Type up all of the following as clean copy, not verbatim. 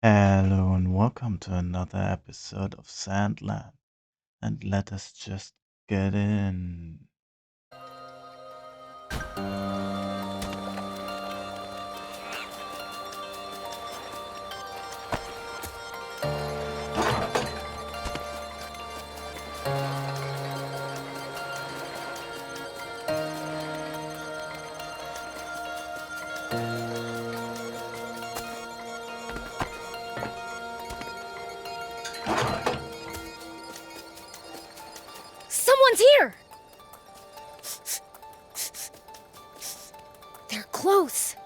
Hello and welcome to another episode of Sandland. And let us just get in. Someone's here! They're close.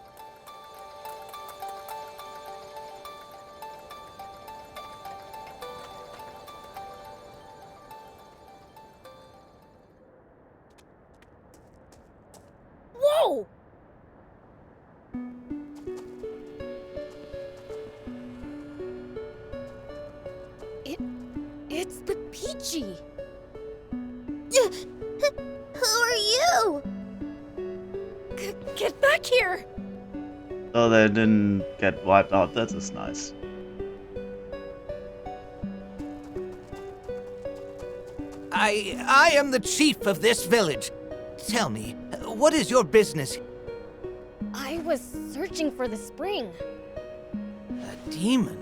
Whoa! It, it's the Peachy. Who are you? Get back here! So they didn't get wiped out, that is nice. I am the chief of this village. Tell me, what is your business? I was searching for the spring. A demon?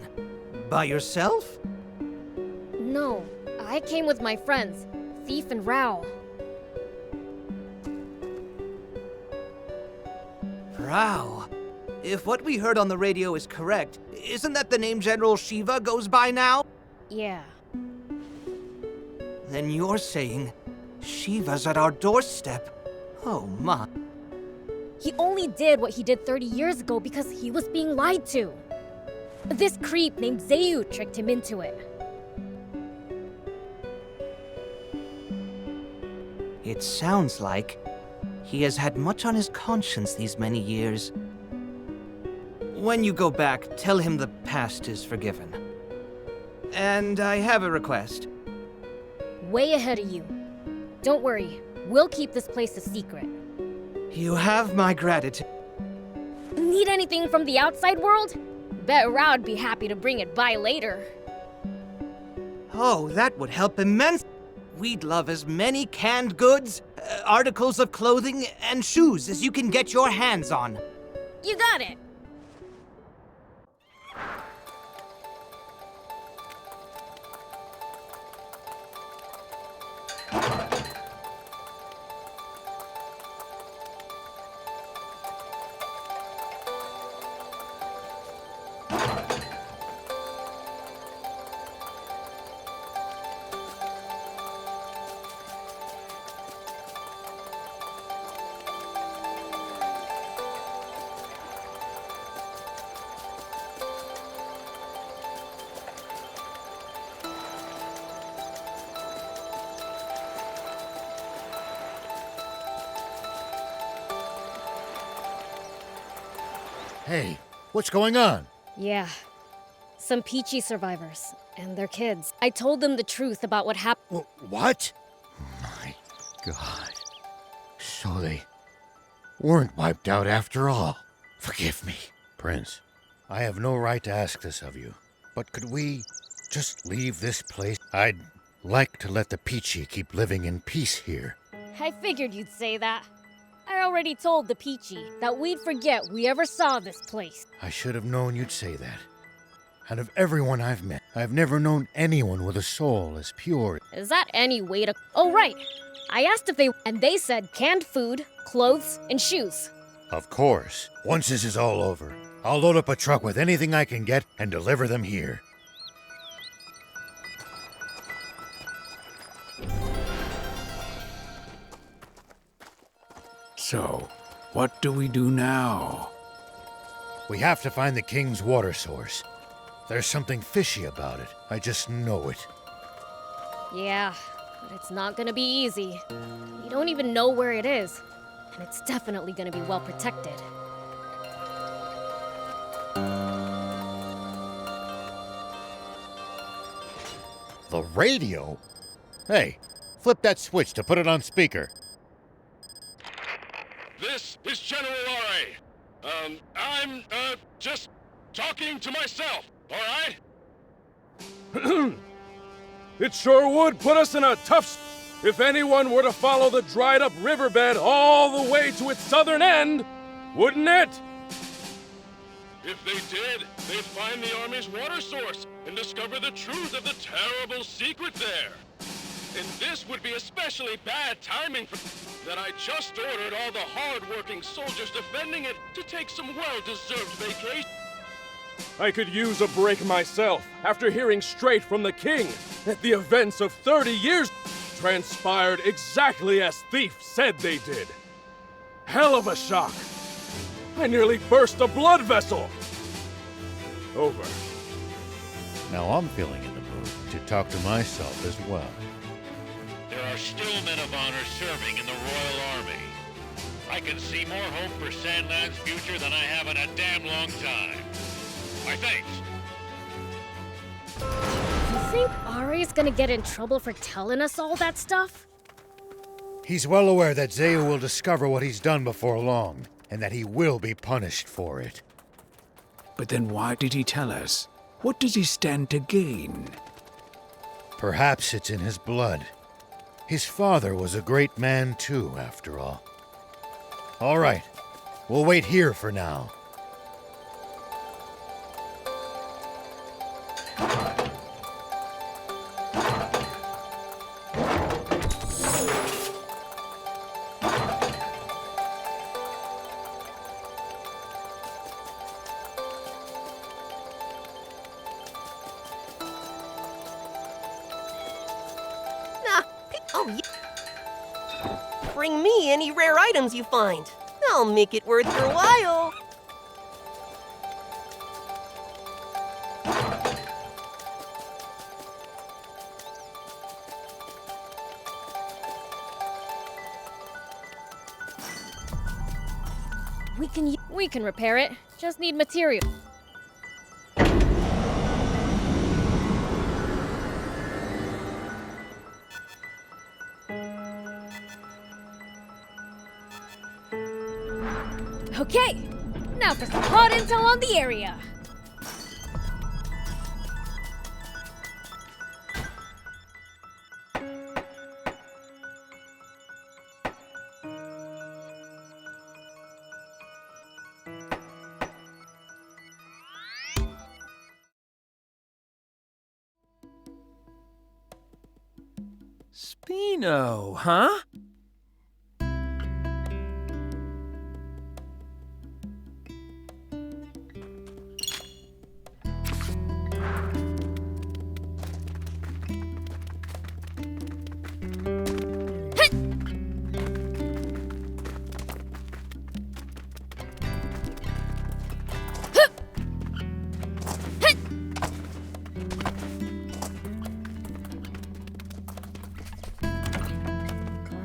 By yourself? No, I came with my friends, Thief and Rao. Rao. If what we heard on the radio is correct, isn't that the name General Shiva goes by now? Yeah. Then you're saying Shiva's at our doorstep. Oh my. He only did what he did 30 years ago because he was being lied to. This creep named Zayu tricked him into it. It sounds like he has had much on his conscience these many years. When you go back, tell him the past is forgiven. And I have a request. Way ahead of you. Don't worry, we'll keep this place a secret. You have my gratitude. Need anything from the outside world? Bet Rao'd be happy to bring it by later. Oh, that would help immensely. We'd love as many canned goods, articles of clothing, and shoes as you can get your hands on. You got it! Hey, what's going on? Yeah. Some Peachy survivors, and their kids. I told them the truth about what happened. What? My God. So they weren't wiped out after all. Forgive me. Prince, I have no right to ask this of you, but could we just leave this place? I'd like to let the Peachy keep living in peace here. I figured you'd say that. I already told the Peachy that we'd forget we ever saw this place. I should have known you'd say that. Out of everyone I've met, I've never known anyone with a soul as pure. Is that any way to... Oh, right. I asked if they... And they said canned food, clothes, and shoes. Of course. Once this is all over, I'll load up a truck with anything I can get and deliver them here. So, what do we do now? We have to find the king's water source. There's something fishy about it. I just know it. Yeah, but it's not gonna be easy. We don't even know where it is, and it's definitely gonna be well protected. The radio? Hey, flip that switch to put it on speaker. This is General R.A. I'm just talking to myself. All right? It sure would put us in a tough if anyone were to follow the dried up riverbed all the way to its southern end, wouldn't it? If they did, they'd find the army's water source and discover the truth of the terrible secret there. And this would be especially bad timing for that I just ordered all the hard-working soldiers defending it to take some well-deserved vacation. I could use a break myself after hearing straight from the king that the events of 30 years transpired exactly as Thief said they did. Hell of a shock. I nearly burst a blood vessel. Over. Now I'm feeling in the mood to talk to myself as well. There are still men of honor serving in the Royal Army. I can see more hope for Sandland's future than I have in a damn long time. My thanks. You think Ari's gonna get in trouble for telling us all that stuff? He's well aware that Zeu will discover what he's done before long, and that he will be punished for it. But then why did he tell us? What does he stand to gain? Perhaps it's in his blood. His father was a great man too, after all. All right, we'll wait here for now. Oh, yeah. Bring me any rare items you find. I'll make it worth your while. We can repair it. Just need material. Okay, now for some hot intel on the area. Spino, huh?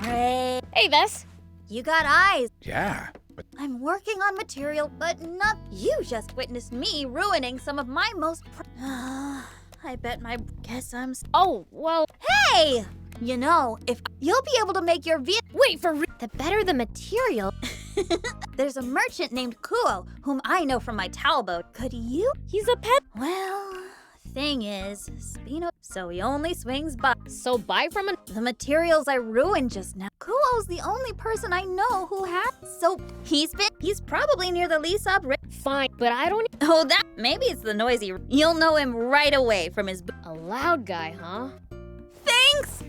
Great. Hey, Vess. You got eyes. Yeah, but I'm working on material, but not. You just witnessed me ruining some of my most. I bet my. Guess I'm. Oh, well. Hey! You know, if you'll be able to make your Wait for the better the material. There's a merchant named Kuo, whom I know from my towel boat. Could you? He's a pet. Well, thing is, Spino, so he only swings by. So buy from The materials I ruined just now. Kuo's the only person I know who has. So he's probably near the Lysop River. Fine, but I don't. Oh, that maybe it's the noisy. You'll know him right away from his. A loud guy, huh? Thanks.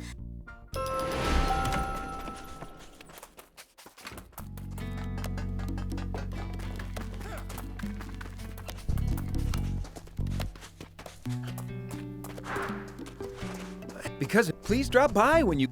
Because please drop by when you.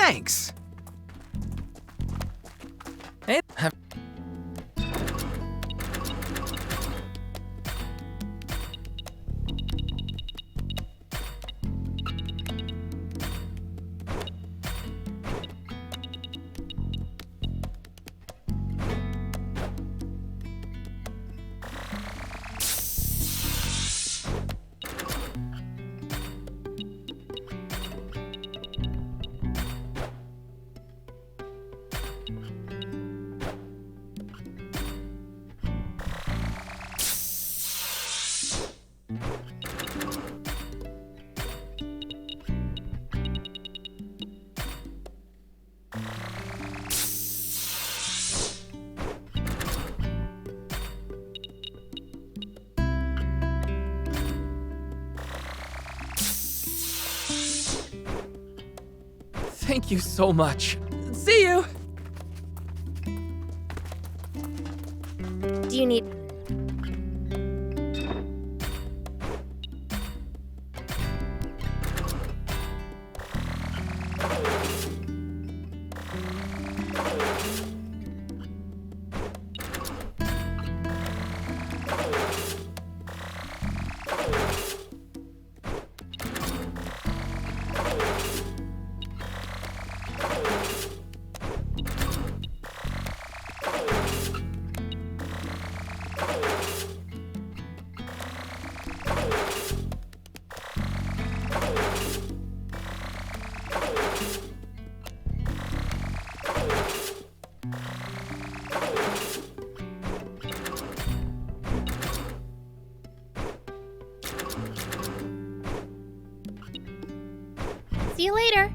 Thanks. Hey, Thank you so much. See you! Do you need... See you later.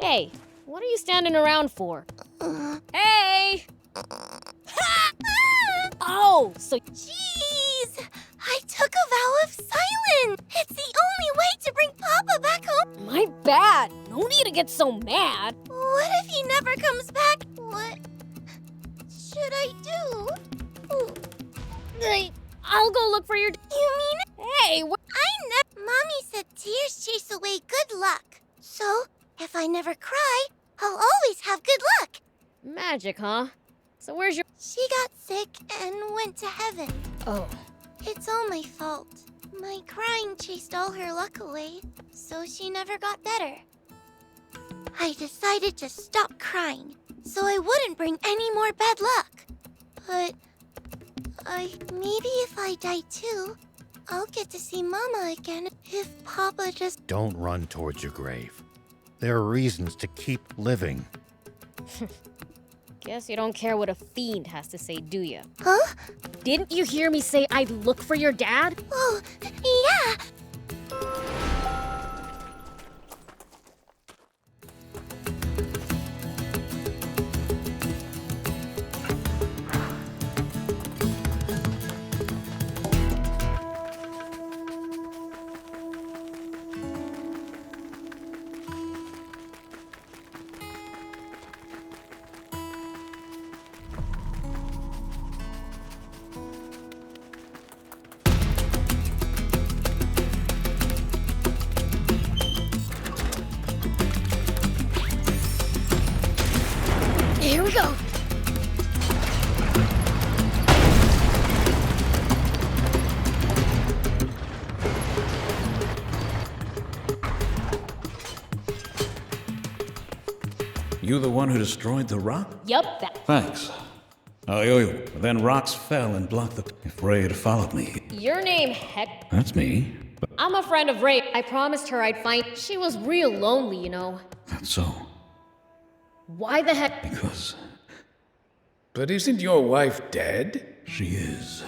Hey, what are you standing around for? Hey! Oh, so... Jeez! I took a vow of silence! It's the only way to bring Papa back home! My bad. No need to get so mad. What if he never comes back? What should I do? I'll go look for your... You mean? Hey, what... Mommy said tears chase away good luck. So, if I never cry, I'll always have good luck. Magic, huh? So where's your... She got sick and went to heaven. Oh. It's all my fault. My crying chased all her luck away, so she never got better. I decided to stop crying, so I wouldn't bring any more bad luck. But maybe if I die too, I'll get to see Mama again if Papa just... Don't run towards your grave. There are reasons to keep living. Guess you don't care what a fiend has to say, do you? Huh? Didn't you hear me say I'd look for your dad? Oh, yeah! Here we go. You the one who destroyed the rock? Yup, that. Thanks. I owe you. Then rocks fell and blocked the... If Ray had followed me... Your name, Heck. That's me. But I'm a friend of Ray. I promised her I'd find. She was real lonely, you know. that's so. Why the heck? Because But isn't your wife dead? she is.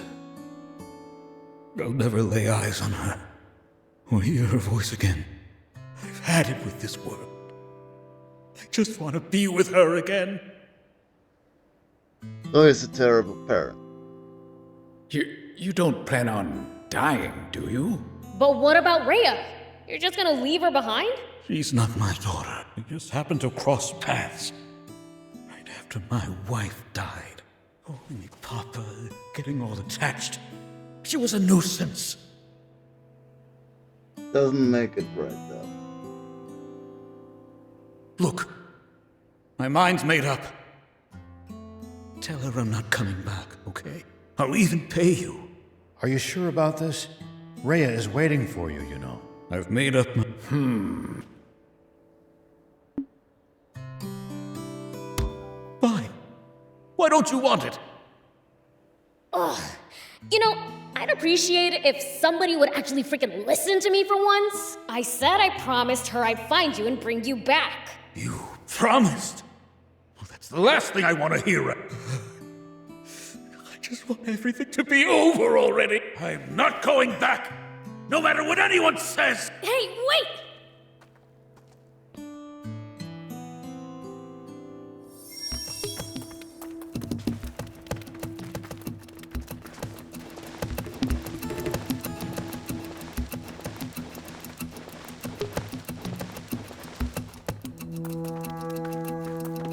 I'll never lay eyes on her or hear her voice again. I've had it with this world. I just want to be with her again. So he's a terrible parent. You don't plan on dying, do you? But what about Rhea? You're just gonna leave her behind? She's not my daughter. We just happened to cross paths right after my wife died. Calling me Papa, getting all attached. She was a nuisance. Doesn't make it right though. Look, my mind's made up. Tell her I'm not coming back, okay? I'll even pay you. Are you sure about this? Rhea is waiting for you, you know. I've made up my... Fine. Why don't you want it? Ugh. You know, I'd appreciate it if somebody would actually freaking listen to me for once. I said I promised her I'd find you and bring you back. You promised. Well, that's the last thing I want to hear. I just want everything to be over already. I'm not going back, no matter what anyone says. Hey, wait!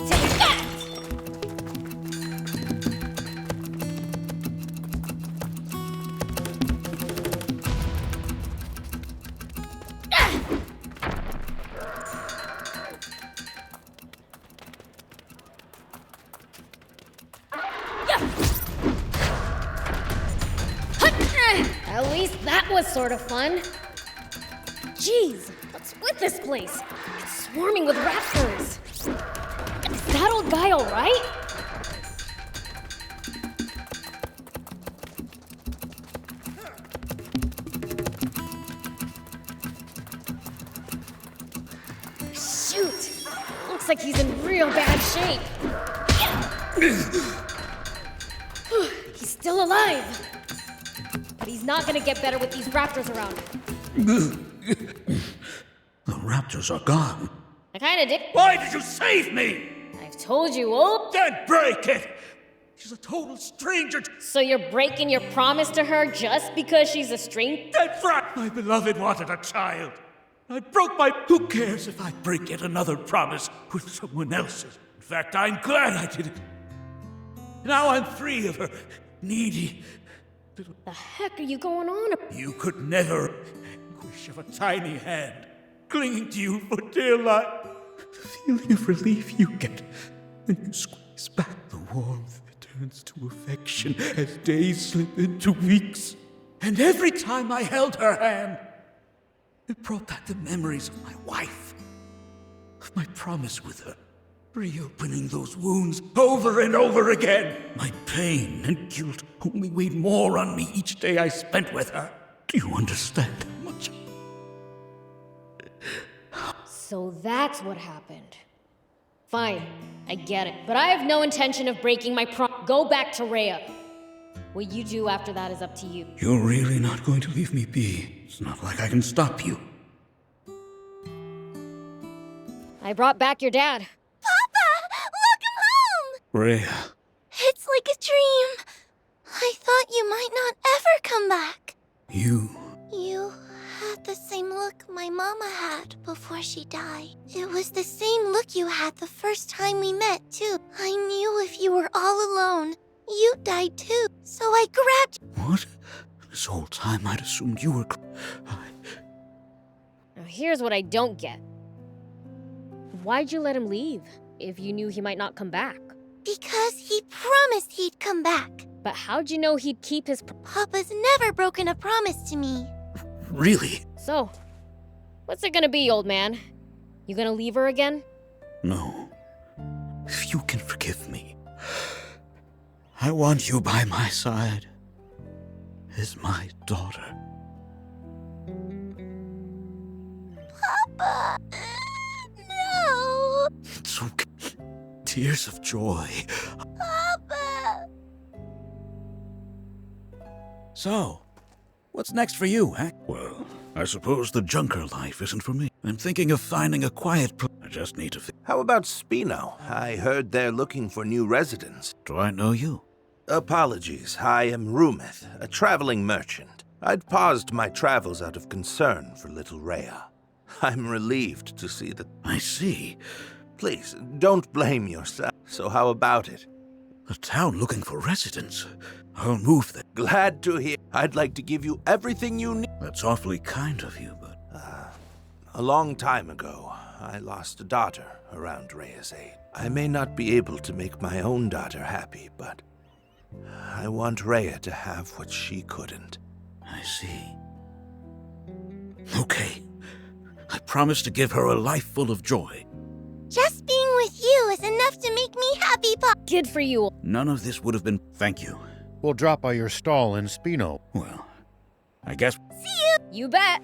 Take that! At least that was sort of fun. Jeez, what's with this place? It's swarming with raptors. Is that old guy alright? Shoot! Looks like he's in real bad shape. He's still alive. But he's not gonna get better with these raptors around. The raptors are gone. I kinda did. Why did you save me? I've told you, old. Then break it. She's a total stranger. So you're breaking your promise to her just because she's a stranger? That's right. My beloved wanted a child. I broke my... Who cares if I break yet another promise with someone else's? In fact, I'm glad I did it. Now I'm free of her needy... The heck are you going on? You could never anguish of a tiny hand clinging to you for dear life. The feeling of relief you get when you squeeze back the warmth that turns to affection as days slip into weeks. And every time I held her hand, it brought back the memories of my wife, of my promise with her, reopening those wounds over and over again. My pain and guilt only weighed more on me each day I spent with her. Do you understand how much? So that's what happened. Fine, I get it. But I have no intention of breaking my Go back to Rhea. What you do after that is up to you. You're really not going to leave me be. It's not like I can stop you. I brought back your dad. Welcome home! Rhea. It's like a dream. I thought you might not ever come back. You had the same look my mama had before she died. It was the same look you had the first time we met, too. I knew if you were all alone, you died too. So I grabbed you. What? This whole time I'd assumed you were... Now here's what I don't get. Why'd you let him leave if you knew he might not come back? Because he promised he'd come back. But how'd you know he'd keep his... Papa's never broken a promise to me. Really? So, what's it gonna be, old man? You gonna leave her again? No. you can forgive me. I want you by my side as my daughter. Papa! No! It's okay. Tears of joy. Papa! So, what's next for you, huh? Well, I suppose the junker life isn't for me. I'm thinking of finding a quiet place. I just need to How about Spino? I heard they're looking for new residents. Do I know you? Apologies, I am Rumith, a traveling merchant. I'd paused my travels out of concern for little Rhea. I'm relieved to see that... I see. Please, don't blame yourself. So how about it? A town looking for residents. I'll move there. Glad to hear. I'd like to give you everything you need. That's awfully kind of you, but... A long time ago, I lost a daughter around Rhea's age. I may not be able to make my own daughter happy, but I want Rhea to have what she couldn't. I see. Okay. I promise to give her a life full of joy. Just being with you is enough to make me happy, Papa. Good for you. None of this would have been... Thank you. We'll drop by your stall in Spino. Well, I guess... See you! You bet.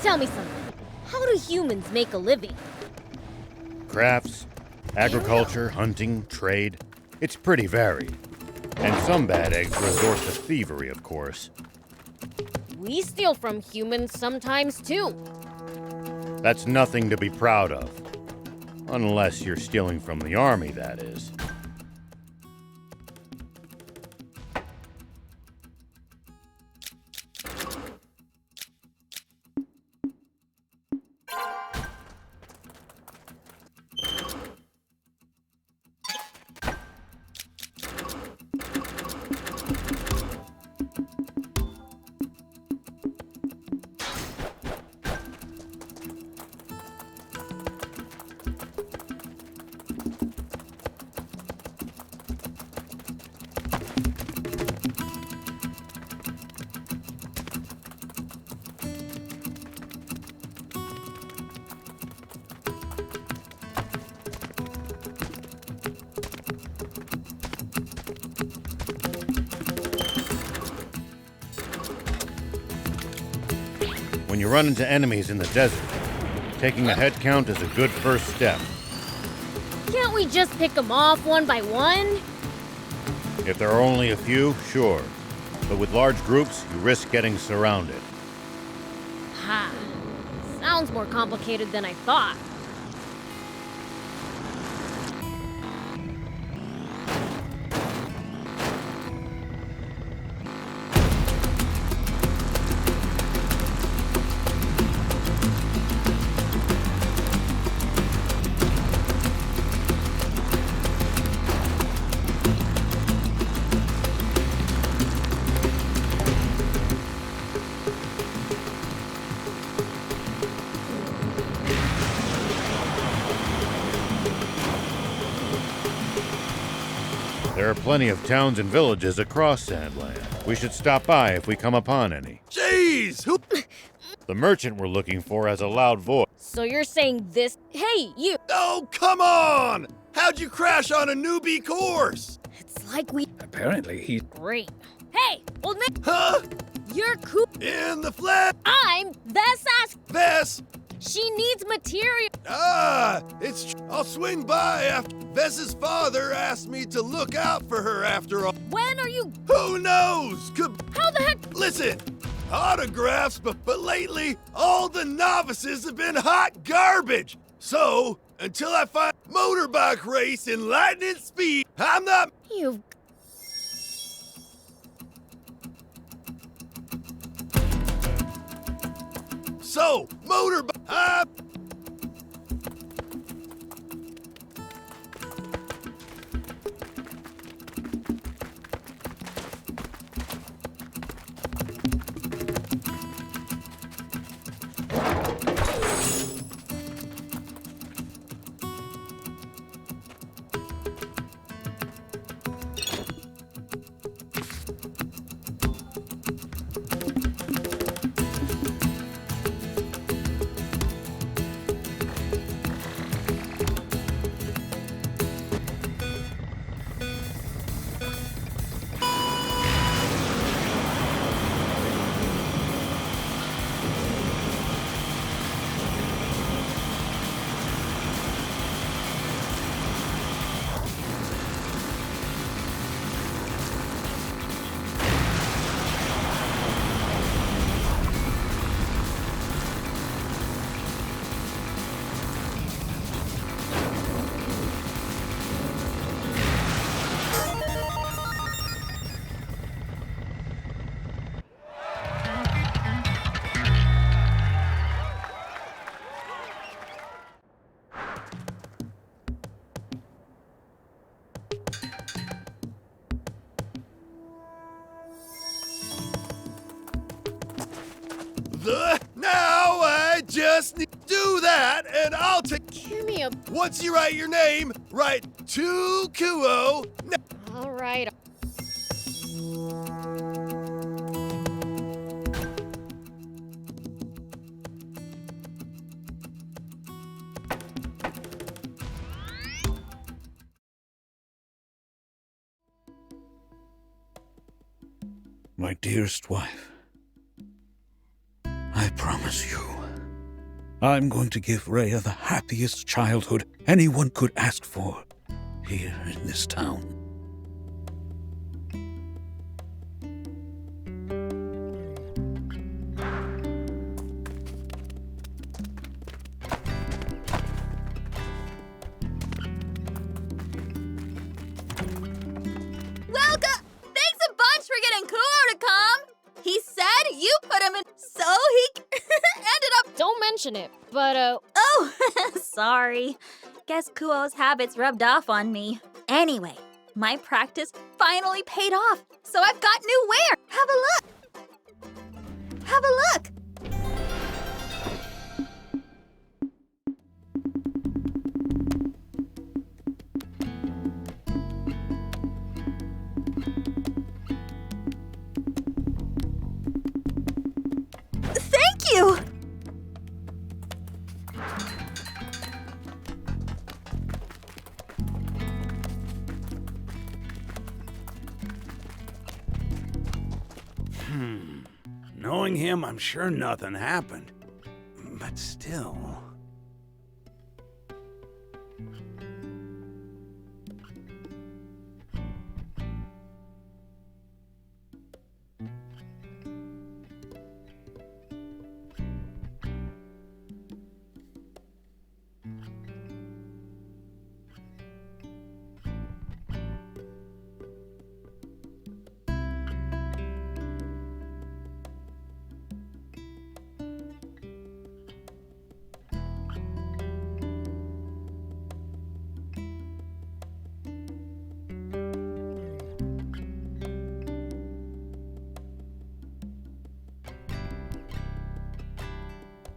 Tell me something. How do humans make a living? Crafts, agriculture, hunting, trade. It's pretty varied. And some bad eggs resort to thievery, of course. We steal from humans sometimes, too. That's nothing to be proud of. Unless you're stealing from the army, that is. When you run into enemies in the desert, taking a head count is a good first step. Can't we just pick them off one by one? If there are only a few, sure. But with large groups, you risk getting surrounded. Ha. Sounds more complicated than I thought. There are plenty of towns and villages across Sandland. We should stop by if we come upon any. Jeez! Who? The merchant we're looking for has a loud voice. So you're saying this? Hey, you! Oh, come on! How'd you crash on a newbie course? It's like we... Apparently he... Great. Hey, old man! Huh? You're cool. In the flesh! I'm Vess. Vess! She needs material. I'll swing by after. Vess's father asked me to look out for her after all. When are you? Who knows? How the heck? Listen, autographs, but lately, all the novices have been hot garbage. So, until I find a motorbike race in lightning speed, I'm not. You. So, motorbike. Now I just need to do that, and I'll take. Give me a. Once you write your name, write to Kuo. All right. My dearest wife, I promise you, I'm going to give Rhea the happiest childhood anyone could ask for here in this town. Welcome! Thanks a bunch for getting Kuo to come! He said you put him in so he ended up. Don't mention it, but Oh, sorry. Guess Kuo's habits rubbed off on me. Anyway, my practice finally paid off, so I've got new wear. Have a look. Have a look. Thank you! Knowing him, I'm sure nothing happened. But still...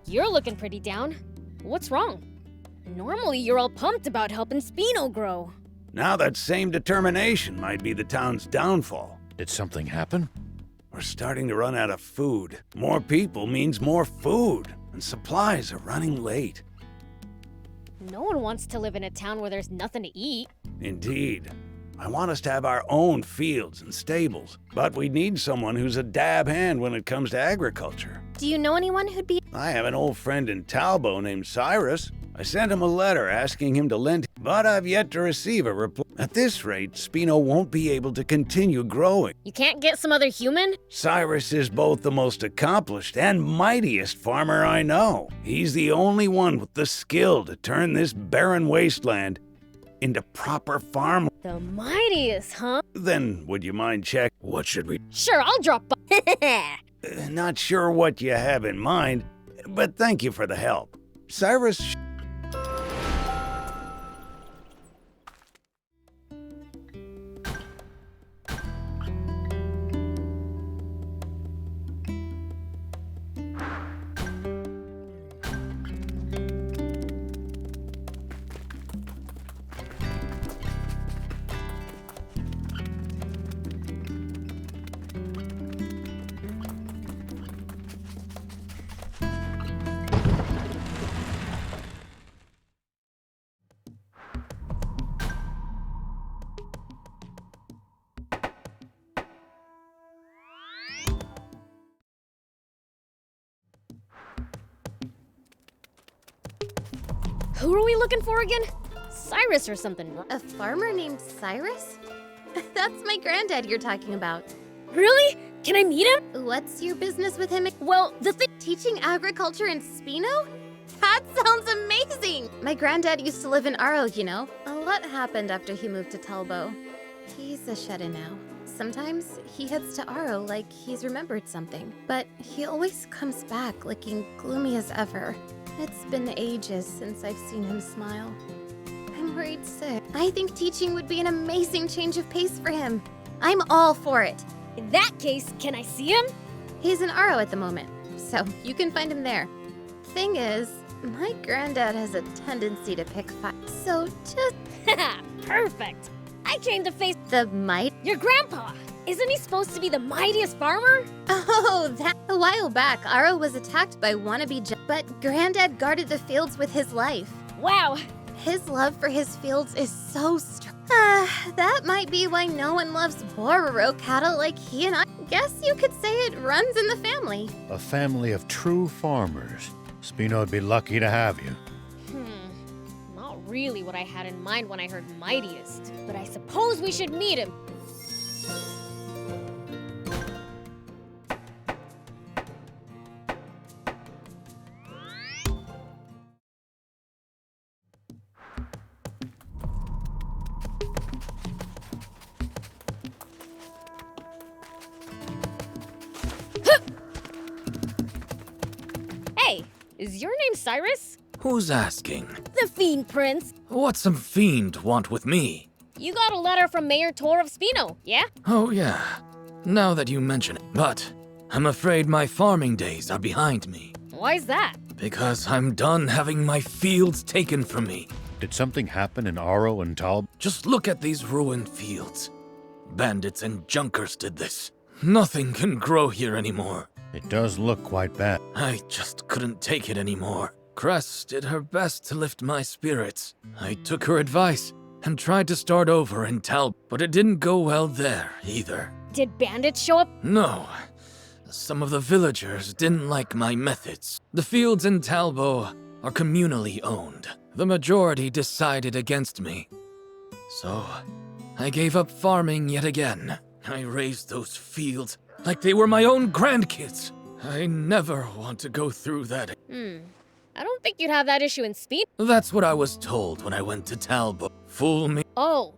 you're looking pretty down. What's wrong? Normally you're all pumped about helping Spino grow. Now that same determination might be the town's downfall. Did something happen? We're starting to run out of food. More people means more food, and supplies are running late. No one wants to live in a town where there's nothing to eat. Indeed. I want us to have our own fields and stables, but we need someone who's a dab hand when it comes to agriculture. Do you know anyone who'd be... I have an old friend in Talbot named Cyrus. I sent him a letter asking him to lend, but I've yet to receive a reply. At this rate, Spino won't be able to continue growing. You can't get some other human? Cyrus is both the most accomplished and mightiest farmer I know. He's the only one with the skill to turn this barren wasteland into proper farm. The mightiest, huh? Then, would you mind check? What should we? Sure, I'll drop by. Not sure what you have in mind, but thank you for the help. Cyrus... Who are we looking for again? Cyrus or something. A farmer named Cyrus? That's my granddad you're talking about. Really? Can I meet him? What's your business with him? Well, the thing... Teaching agriculture in Spino? That sounds amazing! My granddad used to live in Aro, you know. A lot happened after he moved to Talbot. He's a shut-in now. Sometimes he heads to Aro like he's remembered something, but he always comes back looking gloomy as ever. It's been ages since I've seen him smile. I'm worried sick. I think teaching would be an amazing change of pace for him. I'm all for it. In that case, can I see him? He's in Aro at the moment, so you can find him there. Thing is, my granddad has a tendency to pick fights, so just... Perfect! I came to face the might. Your grandpa! Isn't he supposed to be the mightiest farmer? Oh, that... A while back, Aro was attacked by wannabe but Granddad guarded the fields with his life. Wow! His love for his fields is so strong. That might be why no one loves Bororo cattle like he and I. Guess you could say it runs in the family. A family of true farmers. Spino'd be lucky to have you. Not really what I had in mind when I heard mightiest, but I suppose we should meet him. Hey, is your name Cyrus? Who's asking? The Fiend Prince. What's some fiend want with me? You got a letter from Mayor Tor of Spino, yeah? Oh yeah, now that you mention it. But I'm afraid my farming days are behind me. Why's that? Because I'm done having my fields taken from me. Did something happen in Aro and Talb? Just look at these ruined fields. Bandits and junkers did this. Nothing can grow here anymore. It does look quite bad. I just couldn't take it anymore. Cress did her best to lift my spirits. I took her advice and tried to start over in Talbot, but it didn't go well there either. Did bandits show up? No. Some of the villagers didn't like my methods. The fields in Talbot are communally owned. The majority decided against me. So, I gave up farming yet again. I raised those fields like they were my own grandkids. I never want to go through that. I don't think you'd have that issue in Speed. That's what I was told when I went to Talbot. Fool me. Oh.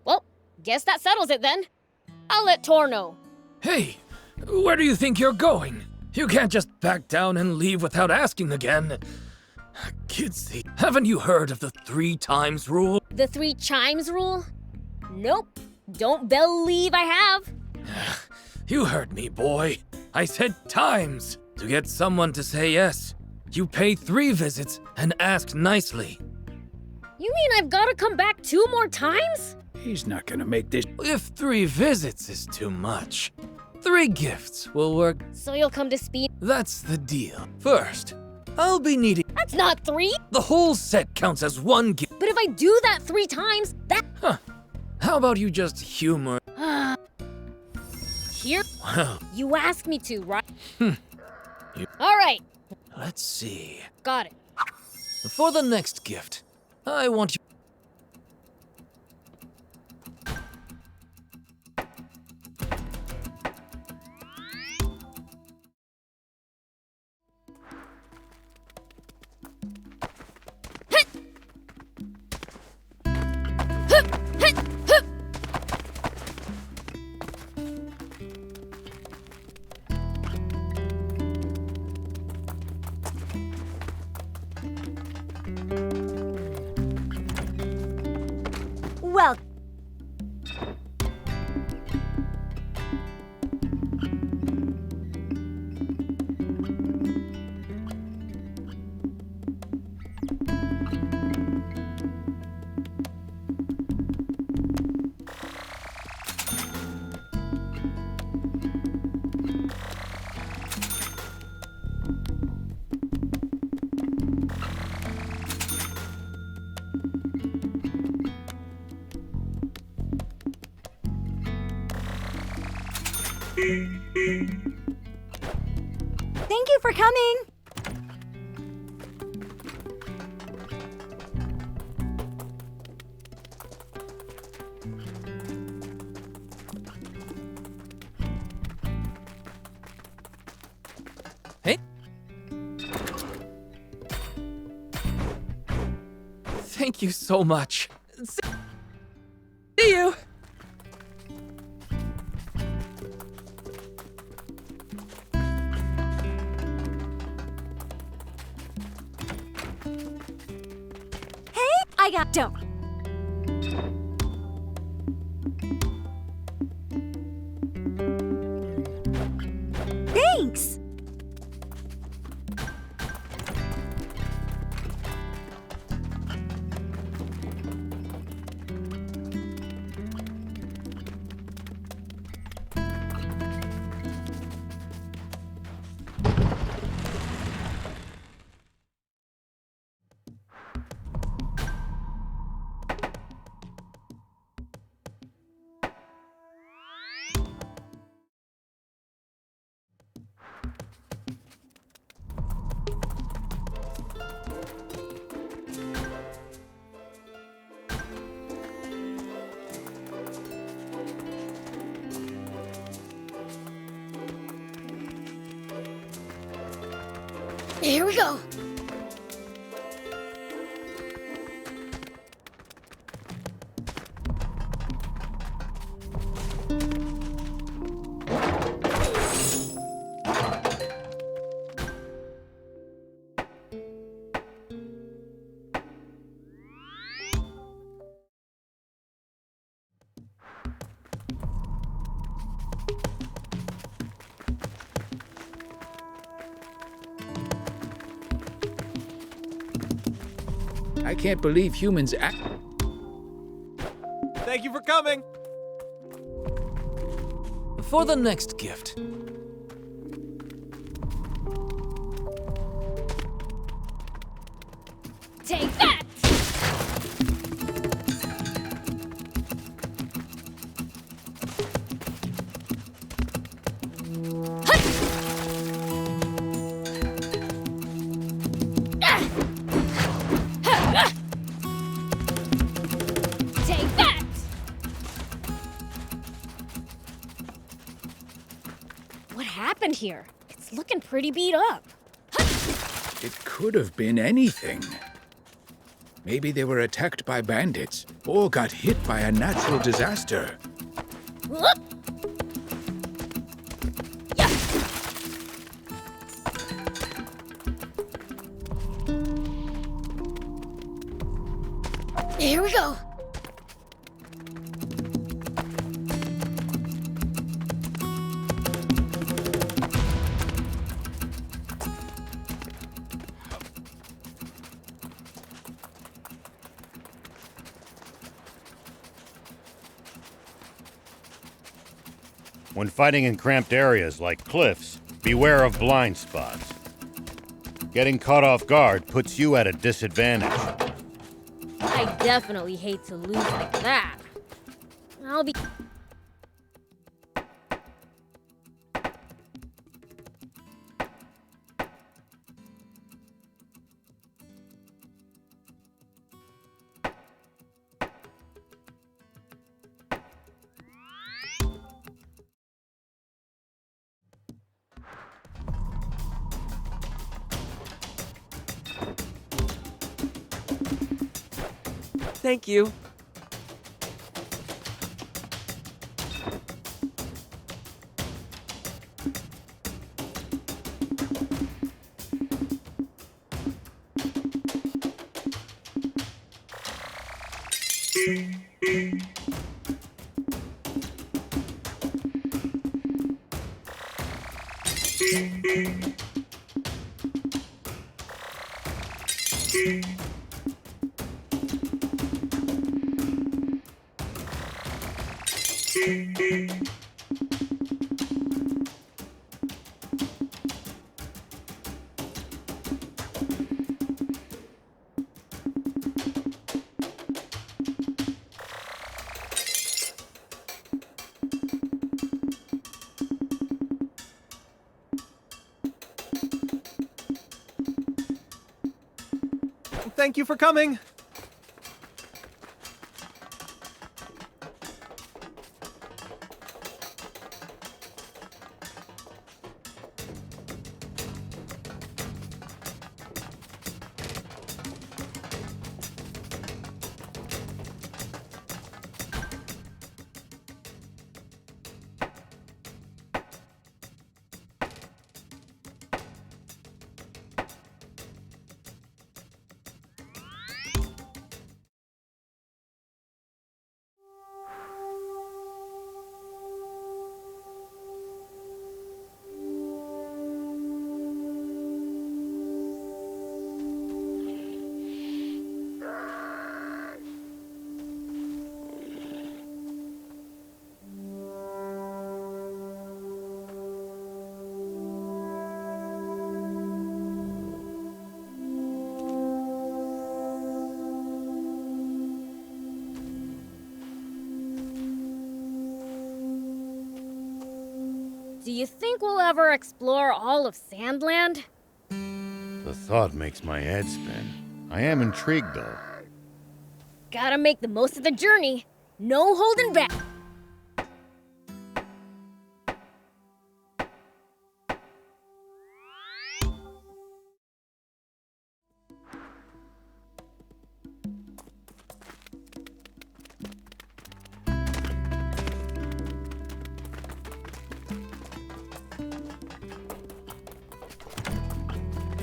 Well, guess that settles it then. I'll let Tor know. Hey, where do you think you're going? You can't just back down and leave without asking again. Kidsy, haven't you heard of the 3 times rule? The 3 chimes rule? Nope. Don't believe I have. You heard me, boy. I said times. To get someone to say yes, you pay 3 visits and ask nicely. You mean I've got to come back 2 more times? He's not gonna make this. If 3 visits is too much, 3 gifts will work. So you'll come to Speed? That's the deal. First, I'll be needing... That's not 3! The whole set counts as 1 gift. But if I do that 3 times, that... How about you just humor? Here? Well, You asked me to, right? you- All right, let's see. got it. For the next gift, I want you. Well, thank you for coming. Hey. Thank you so much. See you. I got don't. Thanks. Here we go. I can't believe humans act. Thank you for coming. For the next gift. Take that! Take that! What happened here? It's looking pretty beat up. It could have been anything. Maybe they were attacked by bandits or got hit by a natural disaster. Here we go. When fighting in cramped areas like cliffs, beware of blind spots. Getting caught off guard puts you at a disadvantage. I definitely hate to lose like that. I'll be... Thank you. Thank you for coming. Do you think we'll ever explore all of Sandland? The thought makes my head spin. I am intrigued, though. Gotta make the most of the journey. No holding back.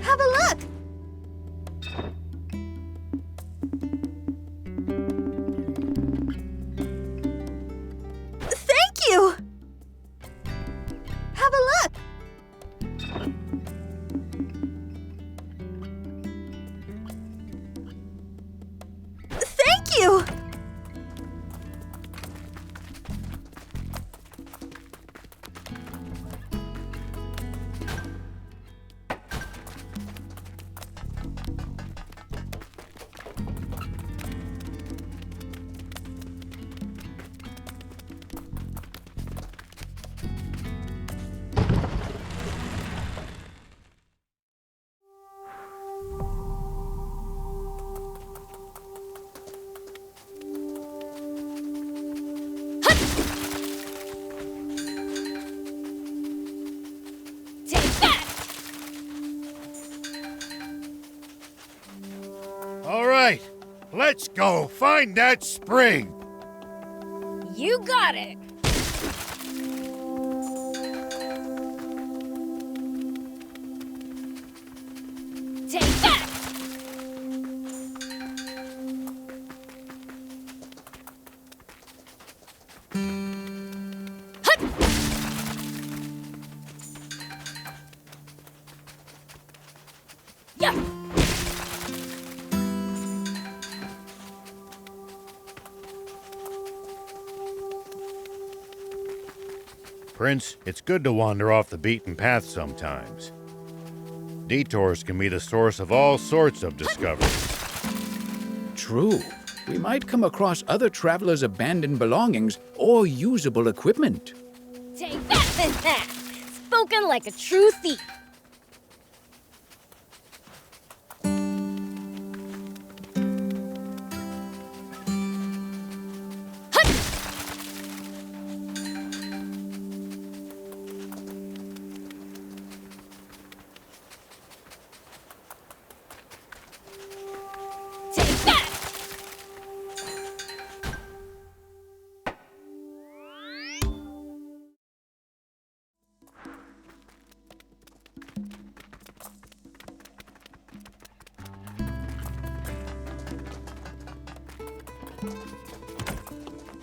Have a look! Thank you! Have a look! Thank you! All right, let's go find that spring. You got it. Take that. Yeah. Prince, it's good to wander off the beaten path sometimes. Detours can be the source of all sorts of discoveries. True. we might come across other travelers' abandoned belongings or usable equipment. Take that! Spoken like a true thief.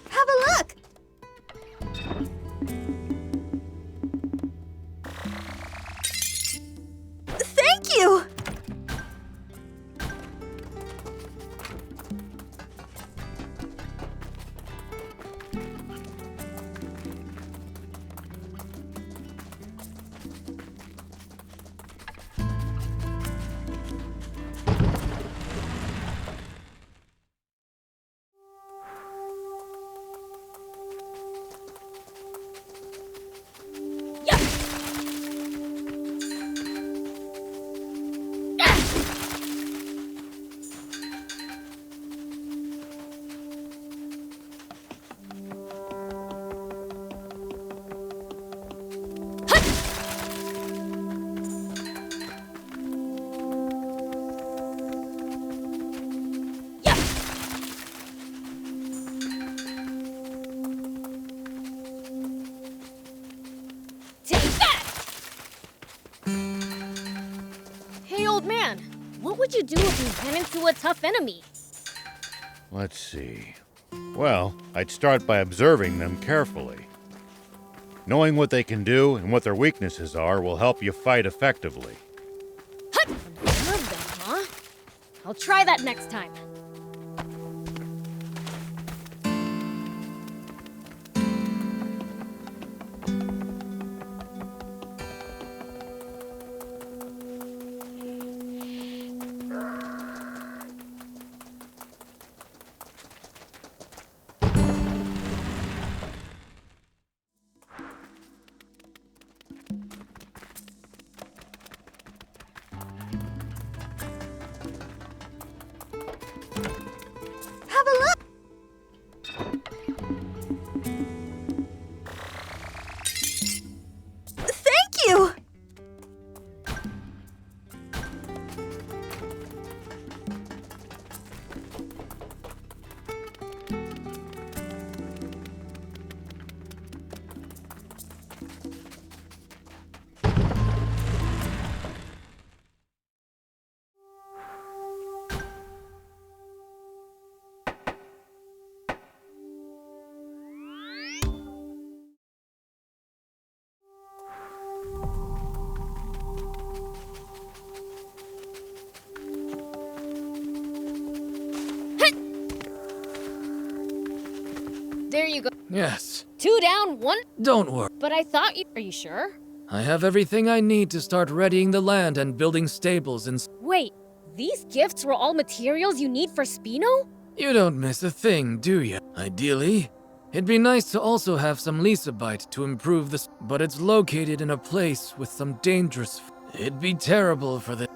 Have a look! Thank you! Hey, old man, what would you do if you ran into a tough enemy? Let's see. Well, I'd start by observing them carefully. Knowing what they can do and what their weaknesses are will help you fight effectively. Observe them, huh? I'll try that next time. Have a look! Thank you! There you go. Yes. 2 down, 1. Don't worry. But I thought you. Are you sure? I have everything I need to start readying the land and building stables and... Wait, these gifts were all materials you need for Spino? You don't miss a thing, do you? Ideally, it'd be nice to also have some Lysabite to improve this, but it's located in a place with some dangerous... It'd be terrible for the...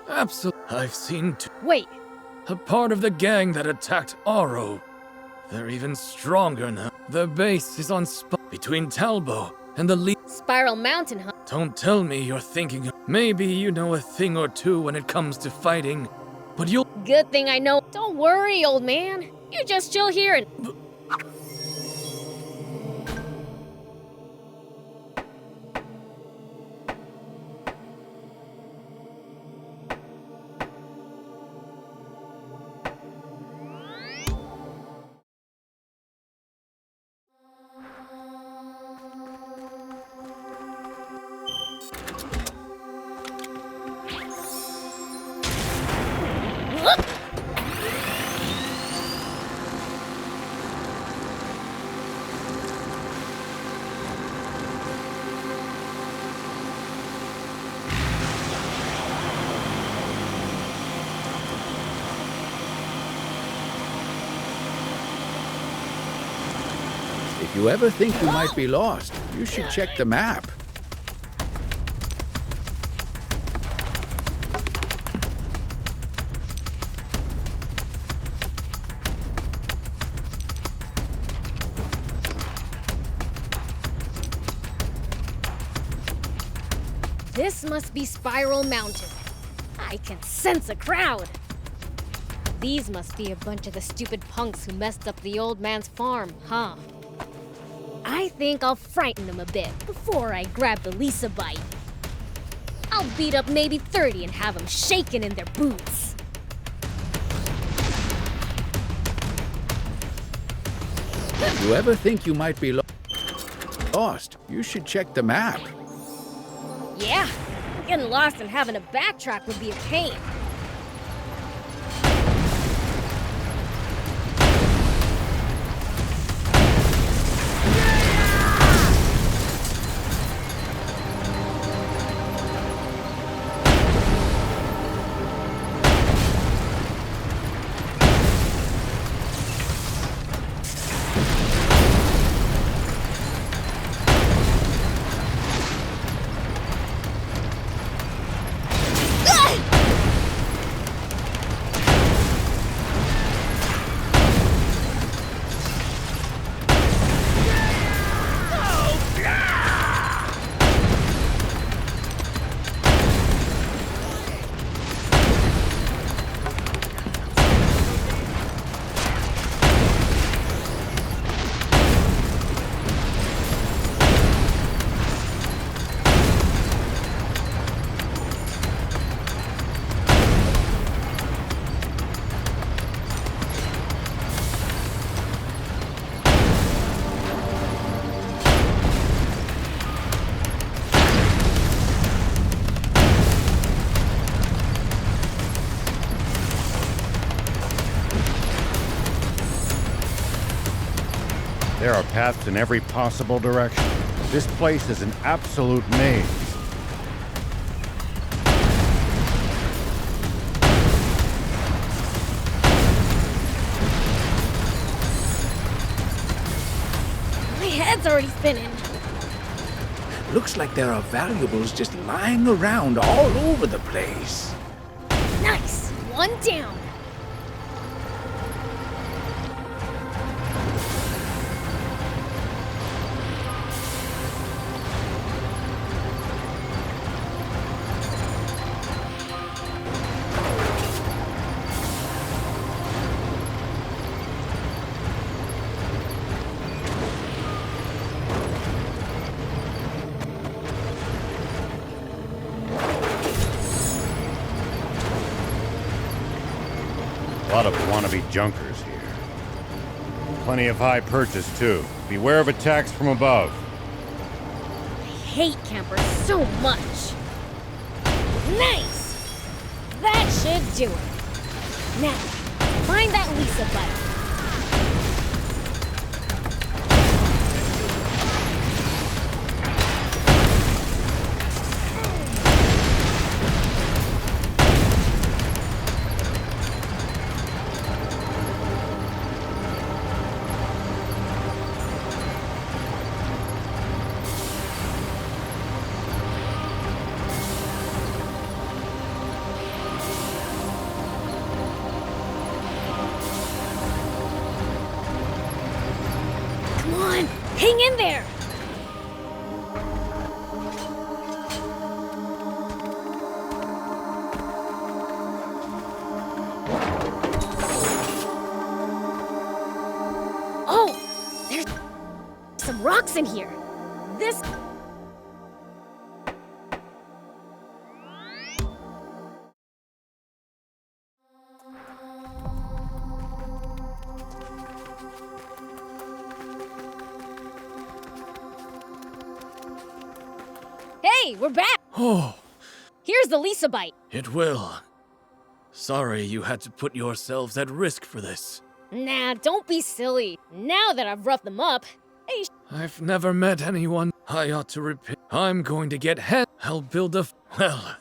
Absolutely. I've seen... Wait. A part of the gang that attacked Aro. They're even stronger now. The base is on between Talbo and the Spiral Mountain, huh? Don't tell me you're thinking... Maybe you know a thing or two when it comes to fighting, but you'll... Good thing I know. Don't worry, old man. You just chill here and... You ever think you might be lost? You should check the map. This must be Spiral Mountain. I can sense a crowd. These must be a bunch of the stupid punks who messed up the old man's farm, huh? I think I'll frighten them a bit before I grab the Lisa bite. I'll beat up maybe 30 and have them shaking in their boots. You ever think you might be lost? You should check the map. Yeah, getting lost and having to backtrack would be a pain. There are paths in every possible direction. This place is an absolute maze. My head's already spinning. Looks like there are valuables just lying around all over the place. Nice! One down. A lot of wannabe junkers here. Plenty of high purchase, too. Beware of attacks from above. I hate campers so much. Nice! That should do it. Now, find that Lisa bite. Come on, hang in there! Oh, there's some rocks in here. This... Hey, we're back! Oh, Here's the Lisa bite. it will. Sorry you had to put yourselves at risk for this. Nah, don't be silly. Now that I've roughed them up, hey, I've never met anyone I ought to repay. I'm going to get head. I'll build a. Well.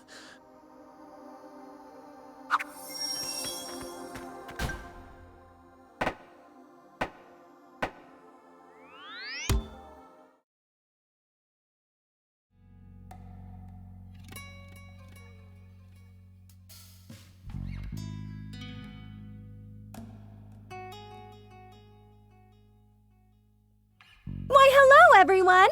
everyone!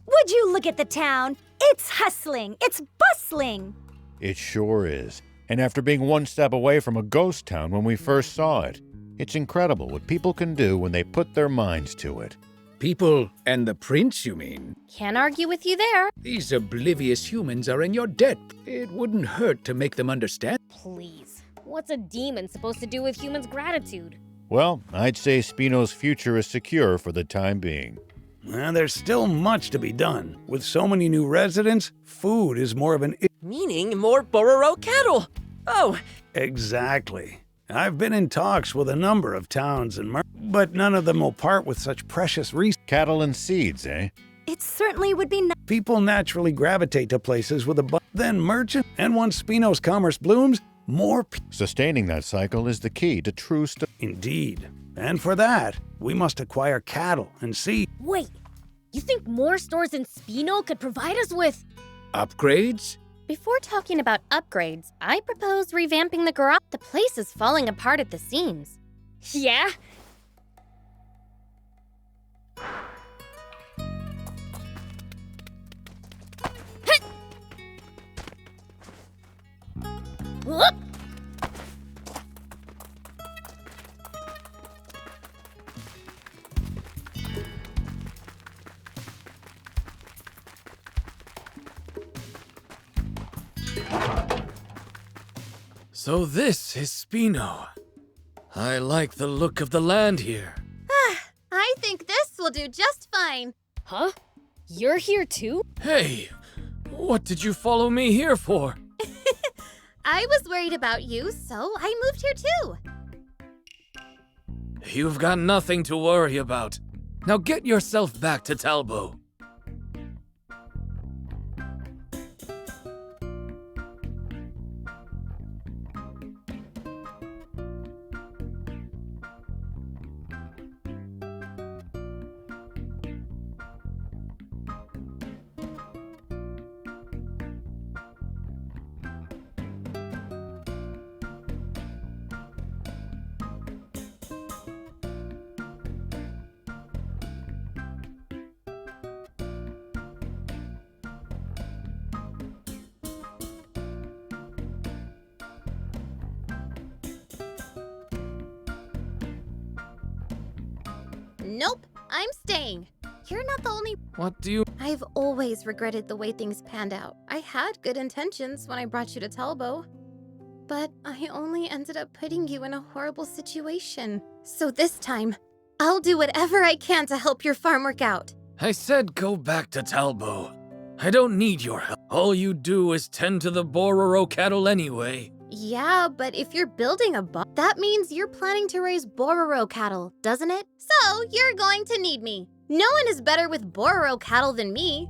Would you look at the town? It's hustling, it's bustling. It sure is. And after being one step away from a ghost town when we first saw it, it's incredible what people can do when they put their minds to it. People and the prince, you mean? Can't argue with you there. These oblivious humans are in your debt. It wouldn't hurt to make them understand. Please. What's a demon supposed to do with humans' gratitude? Well, I'd say Spino's future is secure for the time being. Well, there's still much to be done. With so many new residents, food is more of an Meaning more Bororo cattle. Oh. Exactly. I've been in talks with a number of towns but none of them will part with such precious cattle and seeds, eh? It certainly would be nice. People naturally gravitate to places with then merchant, and once Spino's commerce blooms, more Sustaining that cycle is the key to true Indeed. And for that, we must acquire cattle and seed. Wait, you think more stores in Spino could provide us with upgrades? Before talking about upgrades, I propose revamping the garage. The place is falling apart at the seams. Yeah? Whoop! So this is Spino. I like the look of the land here. I think this will do just fine. Huh? You're here too? Hey, what did you follow me here for? I was worried about you, so I moved here too. You've got nothing to worry about. Now get yourself back to Talbo. Nope, I'm staying. You're not the only. What do you. I've always regretted the way things panned out. I had good intentions when I brought you to Talbo, but I only ended up putting you in a horrible situation. So this time, I'll do whatever I can to help your farm work out. I said go back to Talbo. I don't need your help. All you do is tend to the Bororo cattle anyway. Yeah, but if you're building a barn, that means you're planning to raise Bororo cattle, doesn't it? So you're going to need me. No one is better with Bororo cattle than me.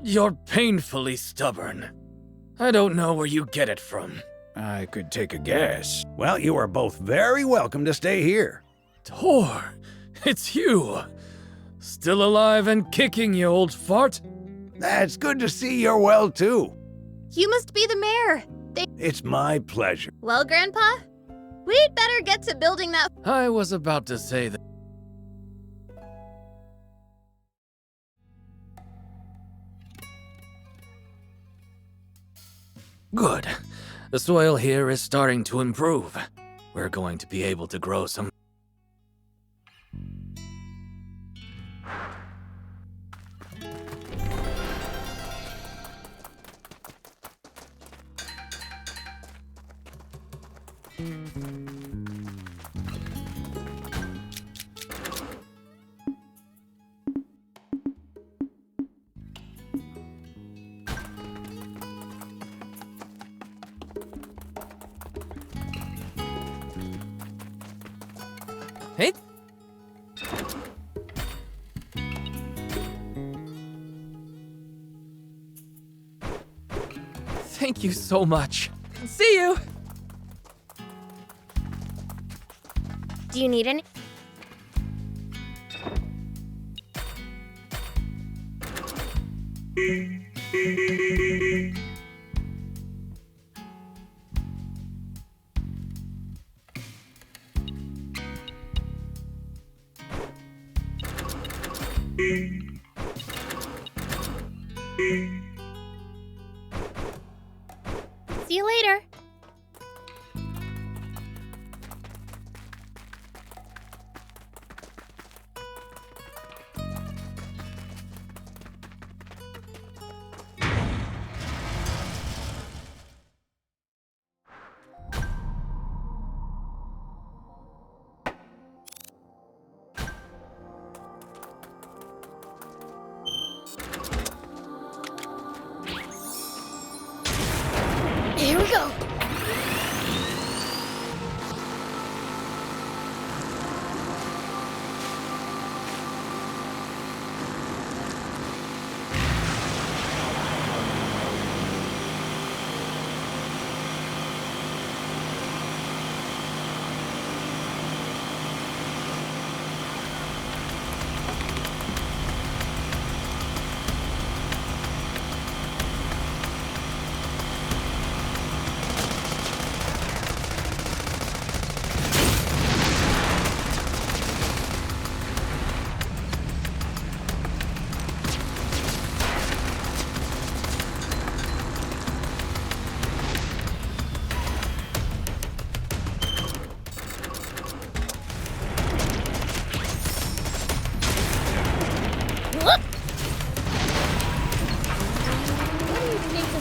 You're painfully stubborn. I don't know where you get it from. I could take a guess. Well, you are both very welcome to stay here. Tor, it's you. Still alive and kicking, you old fart. That's good to see you're well, too. You must be the mayor. It's my pleasure. Well, Grandpa, we'd better get to building that. I was about to say that. Good. The soil here is starting to improve. We're going to be able to grow some. Hey. Thank you so much. See you. Do you need any? See you later. Here we go.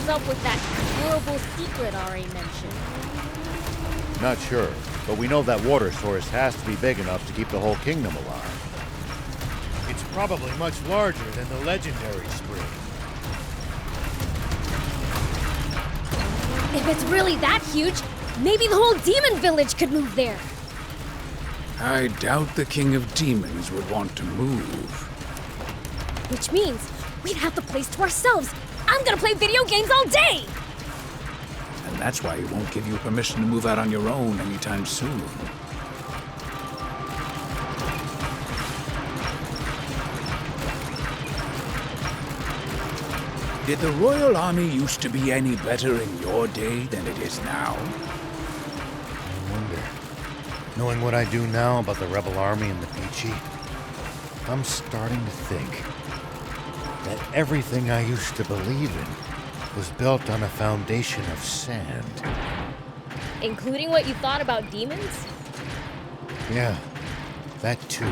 Up with that horrible secret Ari mentioned. Not sure, but we know that water source has to be big enough to keep the whole kingdom alive. It's probably much larger than the legendary spring. If it's really that huge, maybe the whole demon village could move there. I doubt the King of Demons would want to move. Which means we'd have the place to ourselves. I'm gonna play video games all day! And that's why he won't give you permission to move out on your own anytime soon. Did the Royal Army used to be any better in your day than it is now? I wonder. Knowing what I do now about the Rebel Army and the Peachy, I'm starting to think that everything I used to believe in was built on a foundation of sand. Including what you thought about demons? Yeah, that too.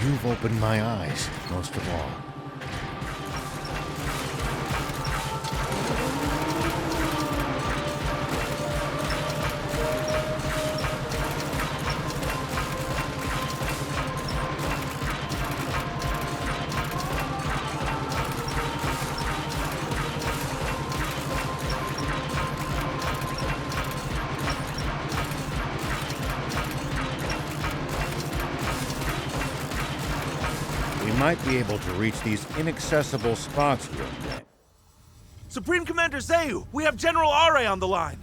You've opened my eyes, most of all. Might be able to reach these inaccessible spots real quick. Supreme Commander Zayu, we have General Are on the line.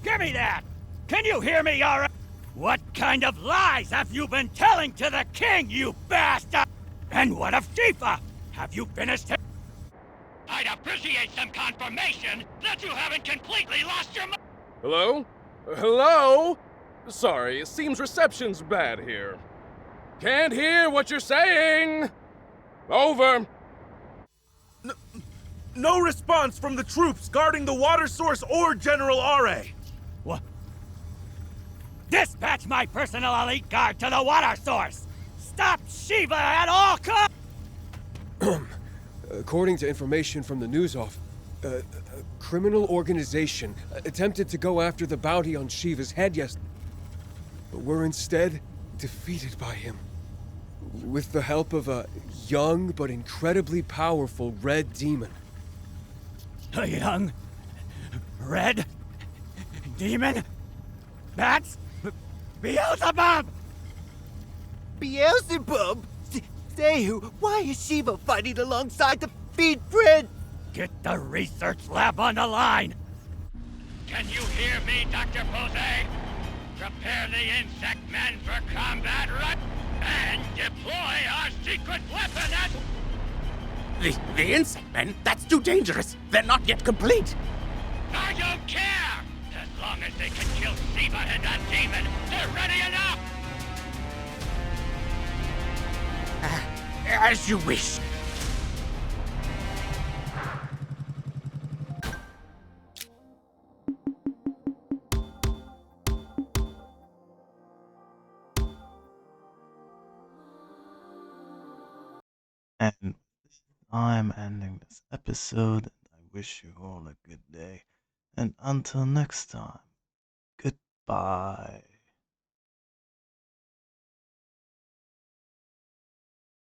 Give me that! Can you hear me, Are? What kind of lies have you been telling to the king, you bastard? And what of Shifa? Have you finished him? I'd appreciate some confirmation that you haven't completely lost your mind. Hello? Hello? Sorry, it seems reception's bad here. Can't hear what you're saying! Over! No response from the troops guarding the water source or General Are. What? Dispatch my personal elite guard to the water source! Stop Shiva at all costs! According to information from the news off, a criminal organization attempted to go after the bounty on Shiva's head yesterday, but were instead defeated by him. With the help of a young but incredibly powerful red demon. A young... red... demon? That's... Beelzebub! Beelzebub? Zayu, why is Shiva fighting alongside the Feed Prince? Get the research lab on the line! Can you hear me, Dr. Pose? Prepare the insect men for combat right and deploy our secret weapon at... The insect men? That's too dangerous. They're not yet complete. I don't care! As long as they can kill Shiva and that demon, they're ready enough! As you wish. And I'm ending this episode, and I wish you all a good day. And until next time, goodbye.